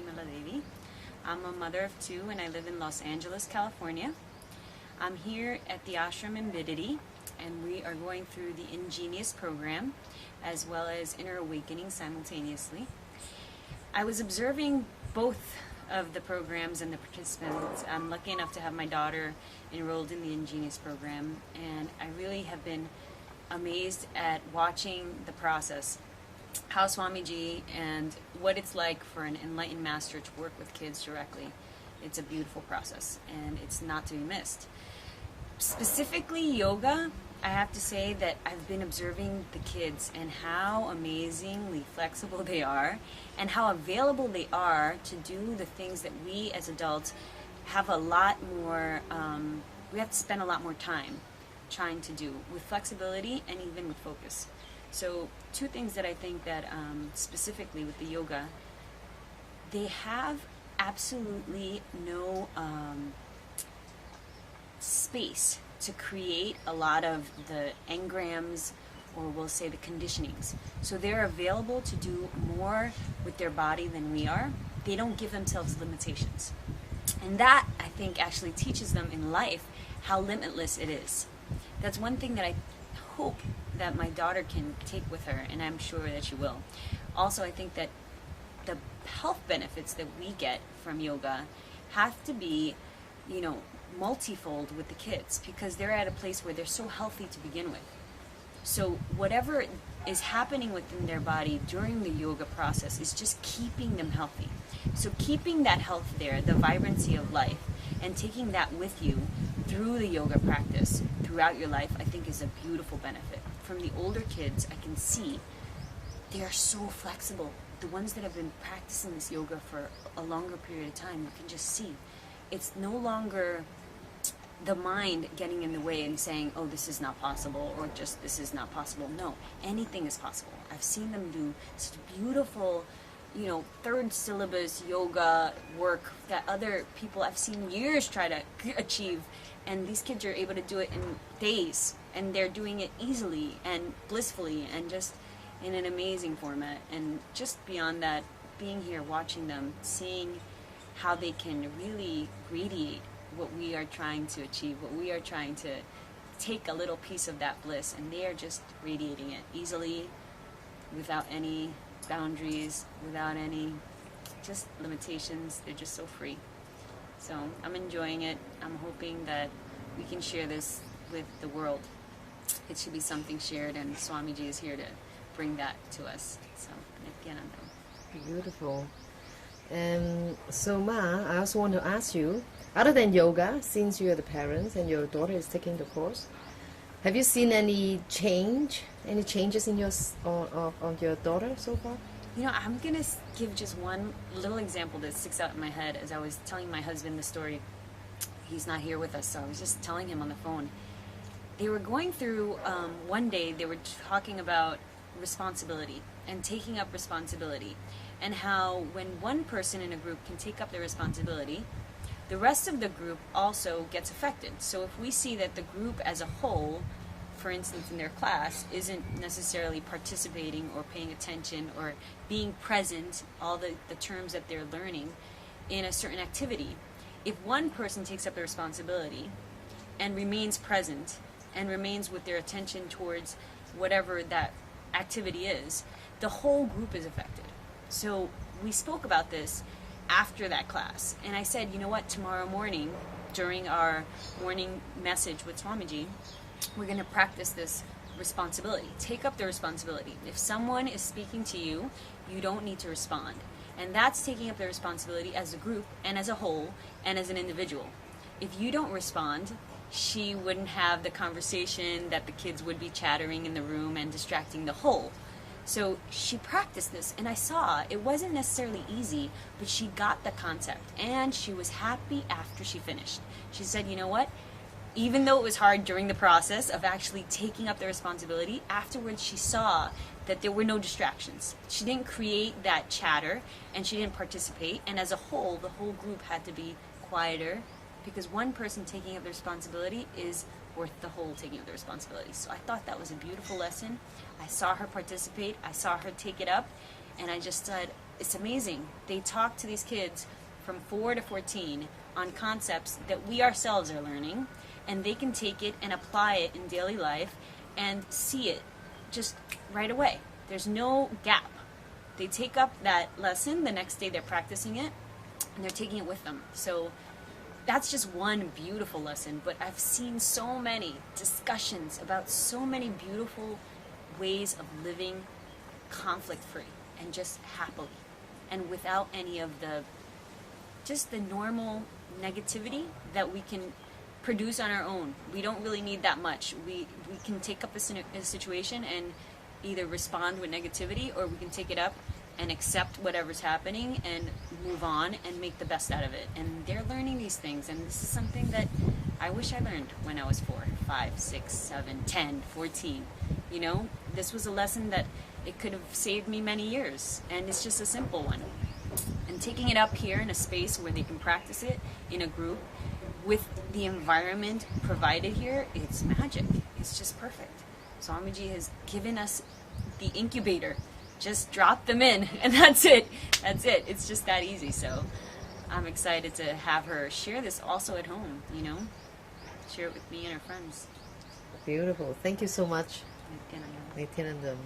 Maladevi. I'm a mother of two and I live in Los Angeles, California. I'm here at the ashram in Bidity and we are going through the eN-Genius program as well as Inner Awakening simultaneously. I was observing both of the programs and the participants. I'm lucky enough to have my daughter enrolled in the eN-Genius program, and I really have been amazed at watching the process, how Swamiji and what it's like for an enlightened master to work with kids directly. It's a beautiful process and it's not to be missed. Specifically yoga, I have to say that I've been observing the kids and how amazingly flexible they are and how available they are to do the things that we as adults have a lot more, we have to spend a lot more time trying to do with flexibility and even with focus. So two things that I think that specifically with the yoga, they have absolutely no space to create a lot of the engrams, or we'll say the conditionings. So they're available to do more with their body than we are. They don't give themselves limitations. And that, I think, actually teaches them in life how limitless it is. That's one thing that I hope that my daughter can take with her, and I'm sure that she will. Also, I think that the health benefits that we get from yoga have to be, multifold with the kids, because they're at a place where they're so healthy to begin with. So whatever is happening within their body during the yoga process is just keeping them healthy. So keeping that health there, the vibrancy of life, and taking that with you through the yoga practice throughout your life, I think is a beautiful benefit. From the older kids, I can see they are so flexible. The ones that have been practicing this yoga for a longer period of time, you can just see it's no longer the mind getting in the way and saying, oh, this is not possible, or just this is not possible. No, anything is possible. I've seen them do such beautiful, third syllabus yoga work that other people I've seen years try to achieve, and these kids are able to do it in days, and they're doing it easily and blissfully and just in an amazing format. And just beyond that, being here, watching them, seeing how they can really radiate what we are trying to achieve, what we are trying to take a little piece of that bliss, and they are just radiating it easily, without any boundaries, without any just limitations. They're just so free. So I'm enjoying it. I'm hoping that we can share this with the world. It should be something shared, and Swamiji is here to bring that to us. So, Nithyananda. Beautiful. So Ma, I also want to ask you, other than yoga, since you are the parents and your daughter is taking the course, have you seen any changes in on your daughter so far? I'm going to give just one little example that sticks out in my head as I was telling my husband the story. He's not here with us, so I was just telling him on the phone. They were going through, one day they were talking about responsibility and taking up responsibility, and how when one person in a group can take up the responsibility, the rest of the group also gets affected. So if we see that the group as a whole, for instance in their class, isn't necessarily participating or paying attention or being present, all the terms that they're learning in a certain activity, if one person takes up the responsibility and remains present and remains with their attention towards whatever that activity is, the whole group is affected. So we spoke about this after that class, and I said, you know what, tomorrow morning during our morning message with Swamiji, we're going to practice this responsibility. Take up the responsibility. If someone is speaking to you, you don't need to respond. And that's taking up the responsibility as a group and as a whole and as an individual. If you don't respond, she wouldn't have the conversation that the kids would be chattering in the room and distracting the whole. So she practiced this, and I saw it wasn't necessarily easy, but she got the concept, and she was happy after she finished. She said, you know what? Even though it was hard during the process of actually taking up the responsibility, afterwards she saw that there were no distractions. She didn't create that chatter, and she didn't participate, and as a whole, the whole group had to be quieter, because one person taking up the responsibility is worth the whole taking up the responsibility. So I thought that was a beautiful lesson. I saw her participate, I saw her take it up, and I just said, it's amazing. They talk to these kids from 4 to 14 on concepts that we ourselves are learning, and they can take it and apply it in daily life and see it just right away. There's no gap. They take up that lesson, the next day they're practicing it, and they're taking it with them. So that's just one beautiful lesson, but I've seen so many discussions about so many beautiful ways of living conflict-free and just happily, and without any of the normal negativity that we can produce on our own. We don't really need that much. We can take up a situation and either respond with negativity, or we can take it up and accept whatever's happening and move on and make the best out of it. And they're learning these things, and this is something that I wish I learned when I was 4, 5, 6, 7, 10, 14. You know, this was a lesson that it could have saved me many years, and it's just a simple one. And taking it up here in a space where they can practice it in a group with the environment provided here, it's magic. It's just perfect. Swamiji has given us the incubator. Just drop them in, and that's it. That's it. It's just that easy. So I'm excited to have her share this also at home, you know? Share it with me and her friends. Beautiful. Thank you so much, Nithyananda. Nithyananda.